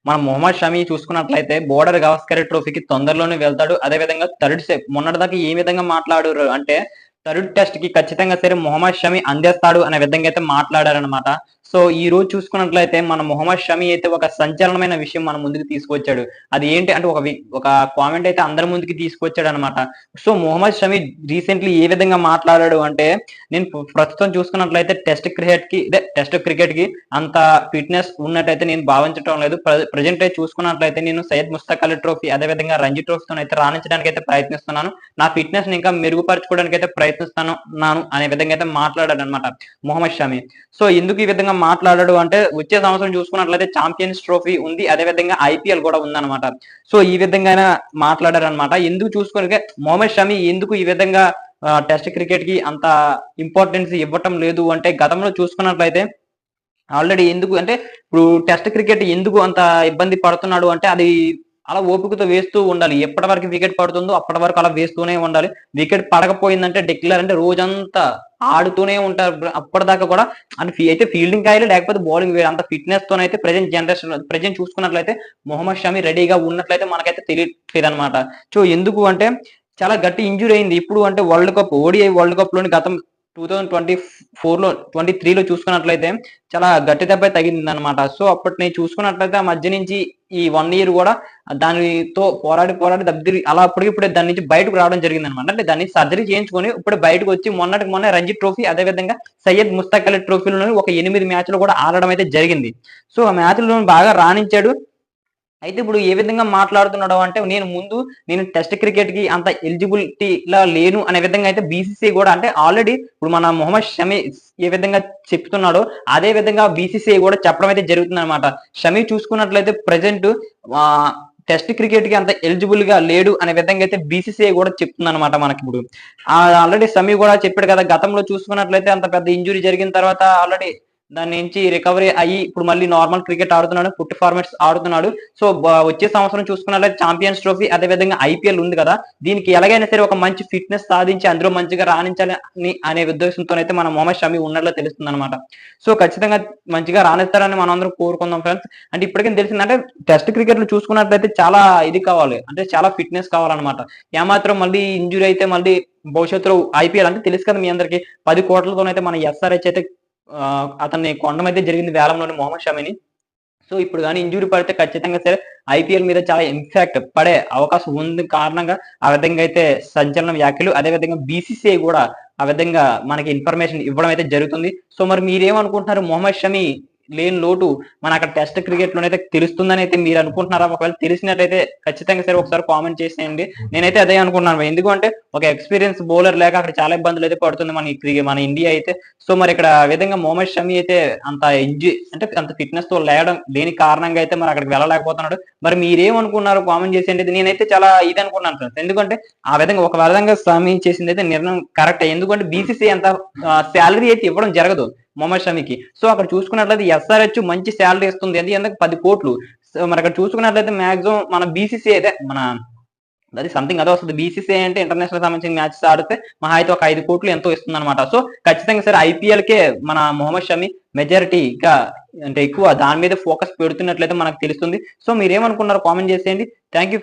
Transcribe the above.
మన మొహమ్మద్ షమి చూసుకున్నట్లయితే బోర్డర్ గవాస్కర్ ట్రోఫీకి తొందరలోనే వెళ్తాడు. అదేవిధంగా మొన్నటిదాకా ఏ విధంగా మాట్లాడారు అంటే థర్డ్ టెస్ట్ కి ఖచ్చితంగా సరే మొహమ్మద్ షమి అందేస్తాడు అనే విధంగా అయితే మాట్లాడారనమాట. సో ఈ రోజు చూసుకున్నట్లయితే మన మొహమ్మద్ షమి అయితే ఒక సంచలనమైన విషయం మన ముందుకు తీసుకొచ్చాడు. అది ఏంటి అంటే ఒక కామెంట్ అయితే అందరి ముందుకి తీసుకొచ్చాడు అనమాట. సో మొహమ్మద్ షమి రీసెంట్లీ ఏ విధంగా మాట్లాడాడు అంటే నేను ప్రస్తుతం చూసుకున్నట్లయితే టెస్ట్ క్రికెట్ కి అంత ఫిట్నెస్ ఉన్నట్టయితే నేను భావించడం లేదు. ప్రజెంట్ అయితే చూసుకున్నట్లయితే నేను సయ్యద్ ముస్తక్ అలీ ట్రోఫీ అదేవిధంగా రంజీ ట్రోఫీతో అయితే రాణించడానికి అయితే ప్రయత్నిస్తున్నాను. నా ఫిట్నెస్ ని ఇంకా మెరుగుపరచుకోవడానికి అయితే ప్రయత్నిస్తున్నాను అనే విధంగా అయితే మాట్లాడాడు అనమాట మొహమ్మద్ షమి. సో ఎందుకు ఈ విధంగా మాట్లాడాడు అంటే వచ్చే సంవత్సరం చూసుకున్నట్లయితే ఛాంపియన్స్ ట్రోఫీ ఉంది, అదేవిధంగా ఐపీఎల్ కూడా ఉందన్నమాట. సో ఈ విధంగా మాట్లాడారు అనమాట. ఎందుకు చూసుకుని మొహమ్మద్ షమి ఎందుకు ఈ విధంగా టెస్ట్ క్రికెట్ కి అంత ఇంపార్టెన్స్ ఇవ్వటం లేదు అంటే గతంలో చూసుకున్నట్లయితే ఆల్రెడీ ఎందుకు అంటే ఇప్పుడు టెస్ట్ క్రికెట్ ఎందుకు అంత ఇబ్బంది పడుతున్నాడు అంటే అది అలా ఓపికతో వేస్తూ ఉండాలి. ఎప్పటి వరకు వికెట్ పడుతుందో అప్పటి వరకు అలా వేస్తూనే ఉండాలి. వికెట్ పడకపోయిందంటే డిక్లేర్ అంటే రోజంతా ఆడుతూనే ఉంటారు. అప్పటిదాకా కూడా అయితే ఫీల్డింగ్ కాయలు లేకపోతే బౌలింగ్ అంత ఫిట్నెస్ తోనైతే ప్రజెంట్ చూసుకున్నట్లయితే మొహమ్మద్ షమి రెడీగా ఉన్నట్లయితే మనకైతే తెలియట్లేదు అనమాట. సో ఎందుకు అంటే చాలా గట్టి ఇంజురీ అయింది. ఇప్పుడు అంటే ఓడిఐ వరల్డ్ కప్ లోని గతం 2024లో 23లో చూసుకున్నట్లయితే చాలా గట్టి దెబ్బ తగిలిందనమాట. సో అప్పటి నేను చూసుకున్నట్లయితే ఆ మధ్య నుంచి ఈ 1 ఇయర్ కూడా దానితో పోరాడి దెబ్బతిరి అలా అప్పటికిప్పుడే దాని నుంచి బయటకు రావడం జరిగిందనమాట. అంటే దాన్ని సర్జరీ చేయించుకొని ఇప్పుడు బయటకు వచ్చి మొన్న రంజీ ట్రోఫీ అదేవిధంగా సయ్యద్ ముస్తక్ అలీ ట్రోఫీలోని ఒక 8 మ్యాచ్లు కూడా ఆడడం అయితే జరిగింది. సో ఆ మ్యాచ్లో బాగా రాణించాడు. అయితే ఇప్పుడు ఏ విధంగా మాట్లాడుతున్నాడు అంటే నేను టెస్ట్ క్రికెట్ కి అంత ఎలిజిబిలిటీలా లేను అనే విధంగా అయితే బీసీసీ కూడా అంటే ఆల్రెడీ ఇప్పుడు మన మొహమ్మద్ షమి ఏ విధంగా చెప్తున్నాడో అదే విధంగా బీసీసీ కూడా చెప్పడం అయితే జరుగుతుంది అనమాట. షమి చూసుకున్నట్లయితే ప్రజెంట్ టెస్ట్ క్రికెట్ కి అంత ఎలిజిబుల్ గా లేడు అనే విధంగా అయితే బీసీసీ కూడా చెప్తుంది అనమాట మనకి. ఇప్పుడు ఆల్రెడీ షమి కూడా చెప్పాడు కదా, గతంలో చూసుకున్నట్లయితే అంత పెద్ద ఇంజురీ జరిగిన తర్వాత ఆల్రెడీ దాని నుంచి రికవరీ అయ్యి ఇప్పుడు మళ్ళీ నార్మల్ క్రికెట్ ఆడుతున్నాడు, పుట్టి ఫార్మాట్స్ ఆడుతున్నాడు. సో వచ్చే సంవత్సరం చూసుకున్నట్లయితే ఛాంపియన్స్ ట్రోఫీ అదే విధంగా ఐపీఎల్ ఉంది కదా, దీనికి ఎలాగైనా సరే ఒక మంచి ఫిట్నెస్ సాధించి అందులో మంచిగా రాణించాలని అనే ఉద్దేశంతో అయితే మన మొహమ్మద్ షమి ఉన్నట్లు తెలుస్తుంది అనమాట. సో ఖచ్చితంగా మంచిగా రాణిస్తారని మనం అందరం కోరుకుందాం ఫ్రెండ్స్. అంటే ఇప్పటికీ తెలిసిందంటే టెస్ట్ క్రికెట్ లో చూసుకున్నట్లయితే చాలా ఇది కావాలి అంటే చాలా ఫిట్నెస్ కావాలన్నమాట. ఏమాత్రం మళ్ళీ ఇంజురీ అయితే మళ్ళీ భవిష్యత్తులో ఐపీఎల్ అంటే తెలుసు కదా మీ అందరికి 10 కోట్లతోనైతే మన ఎస్ఆర్హెచ్ అయితే అతన్ని కొనడం అయితే జరిగింది వేలంలోని మొహమ్మద్ షమిని. సో ఇప్పుడు కానీ ఇంజురీ పడితే ఖచ్చితంగా సరే ఐపీఎల్ మీద చాలా ఇంపాక్ట్ పడే అవకాశం ఉంది కారణంగా ఆ విధంగా అయితే సంచలన వ్యాఖ్యలు అదేవిధంగా బీసీసీఐ కూడా ఆ విధంగా మనకి ఇన్ఫర్మేషన్ ఇవ్వడం అయితే జరుగుతుంది. సో మరి మీరేమనుకుంటున్నారు, మొహమ్మద్ షమి లేని లోటు మన అక్కడ టెస్ట్ క్రికెట్ లోనైతే తెలుస్తుందని అయితే మీరు అనుకుంటున్నారా? ఒకవేళ తెలిసినట్టయితే ఖచ్చితంగా సరే ఒకసారి కామెంట్ చేసేయండి. నేనైతే అదే అనుకుంటున్నాను. ఎందుకంటే ఒక ఎక్స్పీరియన్స్ బౌలర్ లేక అక్కడ చాలా ఇబ్బందులు అయితే పడుతుంది మన ఇండియా అయితే. సో మరి ఇక్కడ ఆ విధంగా మొహమ్మద్ షమి అయితే అంత ఫిట్నెస్ తో లేని కారణంగా అయితే మరి అక్కడికి వెళ్ళలేకపోతున్నాడు. మరి మీరేమనుకున్నారు కామెంట్ చేసేయండి. నేనైతే చాలా ఇది అనుకున్నాను ఫ్రెండ్స్. ఎందుకంటే ఆ విధంగా ఒక విధంగా షమి చేసింది అయితే నిర్ణయం కరెక్ట్. ఎందుకంటే బీసీసీ అంత శాలరీ అయితే ఇవ్వడం జరగదు మొహమ్మద్ షమికి. సో అక్కడ చూసుకున్నట్లయితే ఎస్ఆర్హెచ్ మంచి శాలరీ ఇస్తుంది, ఎందుకంటే 10 కోట్లు. సో మరి అక్కడ చూసుకున్నట్లయితే మాక్సిమం మన బీసీసీ అయితే అది సంథింగ్ అదే వస్తుంది. బీసీసీ అంటే ఇంటర్నేషనల్ సంబంధించిన మ్యాచెస్ ఆడితే మహా అయితే ఒక 5 కోట్లు ఎంతో ఇస్తుంది అనమాట. సో ఖచ్చితంగా సరే ఐపీఎల్ కే మన మొహమ్మద్ షమి మెజారిటీగా అంటే ఎక్కువ దాని మీద ఫోకస్ పెడుతున్నట్లయితే మనకు తెలుస్తుంది. సో మీరేమనుకున్నారు కామెంట్ చేసేయండి. Thank you.